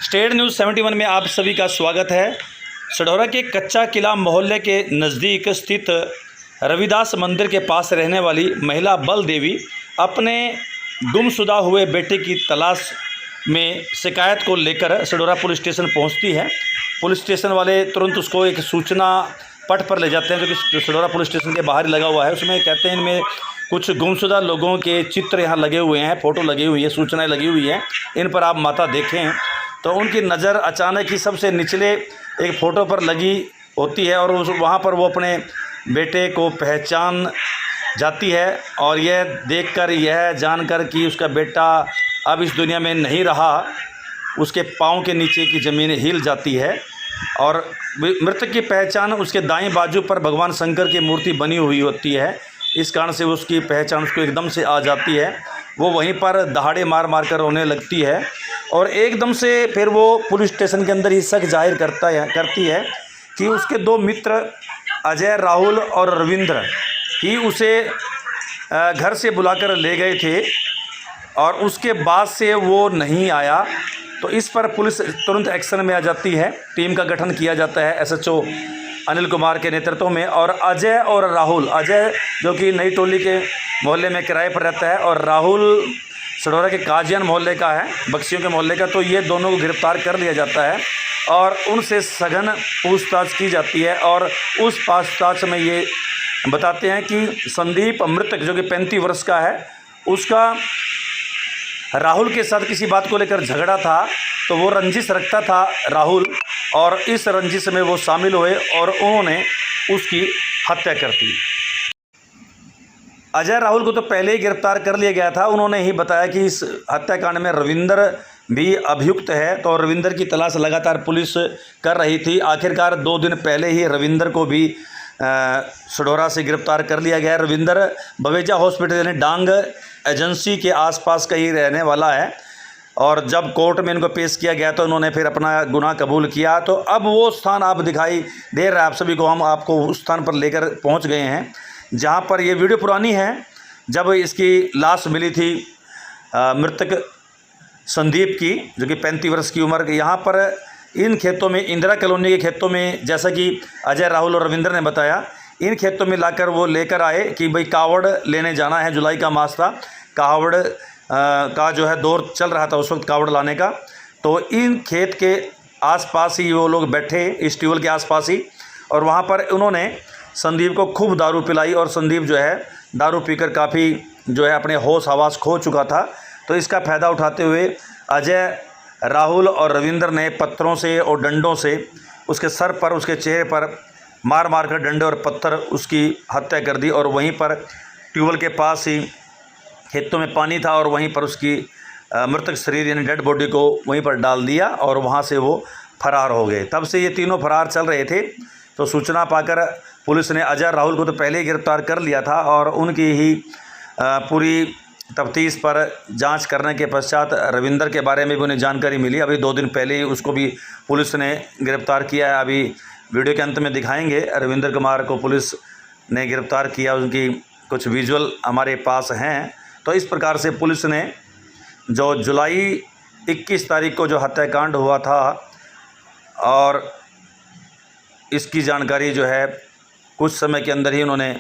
State news 71 में आप सभी का स्वागत है। सढौरा के कच्चा किला मोहल्ले के नज़दीक स्थित रविदास मंदिर के पास रहने वाली महिला बल देवी अपने गुमशुदा हुए बेटे की तलाश में शिकायत को लेकर सढौरा पुलिस स्टेशन पहुंचती है। पुलिस स्टेशन वाले तुरंत उसको एक सूचना पट पर ले जाते हैं, जो कि सढौरा पुलिस स्टेशन के बाहर लगा हुआ है। उसमें कहते हैं इनमें कुछ गुमशुदा लोगों के चित्र यहाँ लगे हुए हैं, फ़ोटो लगी हुई है, सूचनाएं लगी हुई हैं, इन पर आप माता देखें। तो उनकी नज़र अचानक ही सबसे निचले एक फ़ोटो पर लगी होती है और वहाँ पर वो अपने बेटे को पहचान जाती है और यह देखकर, यह जानकर कि उसका बेटा अब इस दुनिया में नहीं रहा, उसके पाँव के नीचे की ज़मीन हिल जाती है। और मृतक की पहचान उसके दाएं बाजू पर भगवान शंकर की मूर्ति बनी हुई होती है। इस कारण से उसकी पहचान उसको एकदम से आ जाती है। वो वहीं पर दहाड़े मार मार कर रोने लगती है और एकदम से फिर वो पुलिस स्टेशन के अंदर ही शक जाहिर करती है कि उसके दो मित्र अजय, राहुल और रविंद्र ही उसे घर से बुलाकर ले गए थे और उसके बाद से वो नहीं आया। तो इस पर पुलिस तुरंत एक्शन में आ जाती है। टीम का गठन किया जाता है एसएचओ अनिल कुमार के नेतृत्व में। और अजय और राहुल, अजय जो कि नई टोली के मोहल्ले में किराए पर रहता है और राहुल सढौरा के काजियान मोहल्ले का है, बक्सियों के मोहल्ले का। तो ये दोनों को गिरफ्तार कर लिया जाता है और उनसे सघन पूछताछ की जाती है। और उस पूछताछ में ये बताते हैं कि संदीप मृतक जो कि 35 वर्ष का है, उसका राहुल के साथ किसी बात को लेकर झगड़ा था। तो वो रंजिश रखता था राहुल, और इस रंजिश में वो शामिल हुए और उन्होंने उसकी हत्या कर दी। अजय, राहुल को तो पहले ही गिरफ्तार कर लिया गया था। उन्होंने ही बताया कि इस हत्याकांड में रविंद्र भी अभियुक्त है। तो रविंद्र की तलाश लगातार पुलिस कर रही थी। आखिरकार 2 दिन पहले ही रविंद्र को भी सढौरा से गिरफ्तार कर लिया गया है। रविंद्र बवेजा हॉस्पिटल यानी डांग एजेंसी के आसपास का ही रहने वाला है और जब कोर्ट में इनको पेश किया गया तो उन्होंने फिर अपना गुनाह कबूल किया। तो अब वो स्थान आप दिखाई दे रहा है आप सभी को, हम आपको उस स्थान पर लेकर पहुंच गए हैं जहां पर ये वीडियो पुरानी है, जब इसकी लाश मिली थी मृतक संदीप की, जो कि 35 वर्ष की उम्र की। यहाँ पर इन खेतों में, इंदिरा कॉलोनी के खेतों में, जैसा कि अजय, राहुल और रविंद्र ने बताया, इन खेतों में लाकर वो लेकर आए कि भाई कावड़ लेने जाना है। जुलाई का मास था, कावड़ का जो है दौर चल रहा था उस वक्त कावड़ लाने का। तो इन खेत के आसपास ही वो लोग बैठे, इस ट्यूबवेल के आसपास ही, और वहाँ पर उन्होंने संदीप को खूब दारू पिलाई और संदीप जो है दारू पीकर काफ़ी जो है अपने होश हवास खो चुका था। तो इसका फ़ायदा उठाते हुए अजय, राहुल और रविंद्र ने पत्थरों से और डंडों से उसके सर पर, उसके चेहरे पर मार मार कर डंडे और पत्थर उसकी हत्या कर दी। और वहीं पर ट्यूबवेल के पास ही खेतों में पानी था और वहीं पर उसकी मृतक शरीर यानी डेड बॉडी को वहीं पर डाल दिया और वहाँ से वो फरार हो गए। तब से ये तीनों फरार चल रहे थे। तो सूचना पाकर पुलिस ने अजय, राहुल को तो पहले ही गिरफ्तार कर लिया था और उनकी ही पूरी तफ्तीश पर जांच करने के पश्चात रविंद्र के बारे में भी उन्हें जानकारी मिली। अभी 2 दिन पहले ही उसको भी पुलिस ने गिरफ्तार किया है। अभी वीडियो के अंत में दिखाएंगे रविंद्र कुमार को पुलिस ने गिरफ्तार किया, उनकी कुछ विजुअल हमारे पास हैं। तो इस प्रकार से पुलिस ने जो जुलाई 21 तारीख को जो हत्याकांड हुआ था और इसकी जानकारी जो है कुछ समय के अंदर ही उन्होंने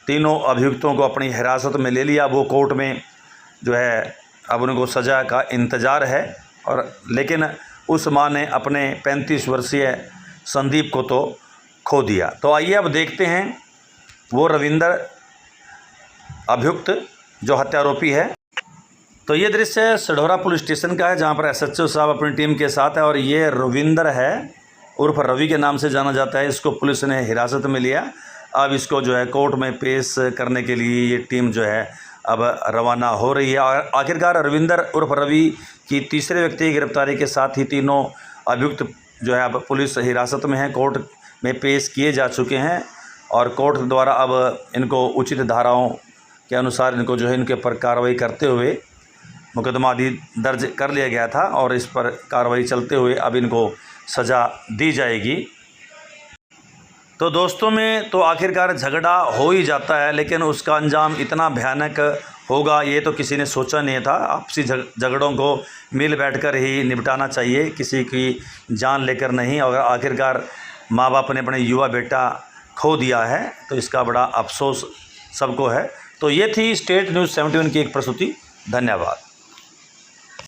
तीनों अभियुक्तों को अपनी हिरासत में ले लिया। वो कोर्ट में जो है अब उनको सज़ा का इंतज़ार है। और लेकिन उस माँ ने अपने 35 वर्षीय संदीप को तो खो दिया। तो आइए अब देखते हैं वो रविंद्र अभियुक्त जो हत्यारोपी है। तो ये दृश्य सढौरा पुलिस स्टेशन का है जहाँ पर एसएचओ साहब अपनी टीम के साथ है और ये रविंद्र है, उर्फ रवि के नाम से जाना जाता है। इसको पुलिस ने हिरासत में लिया। अब इसको जो है कोर्ट में पेश करने के लिए ये टीम जो है अब रवाना हो रही है। और आखिरकार रविंद्र उर्फ रवि की तीसरे व्यक्ति की गिरफ्तारी के साथ ही तीनों अभियुक्त जो है अब पुलिस हिरासत में हैं, कोर्ट में पेश किए जा चुके हैं और कोर्ट द्वारा अब इनको उचित धाराओं के अनुसार इनको जो है इनके ऊपर कार्रवाई करते हुए मुकदमा आदि दर्ज कर लिया गया था और इस पर कार्रवाई चलते हुए अब इनको सज़ा दी जाएगी। तो दोस्तों में तो आखिरकार झगड़ा हो ही जाता है, लेकिन उसका अंजाम इतना भयानक होगा ये तो किसी ने सोचा नहीं था। आपसी झगड़ों को मिल बैठकर ही निपटाना चाहिए, किसी की जान लेकर नहीं। और आखिरकार माँ बाप ने अपने युवा बेटा खो दिया है तो इसका बड़ा अफसोस सबको है। तो ये थी स्टेट न्यूज़ 71 की एक प्रस्तुति। धन्यवाद।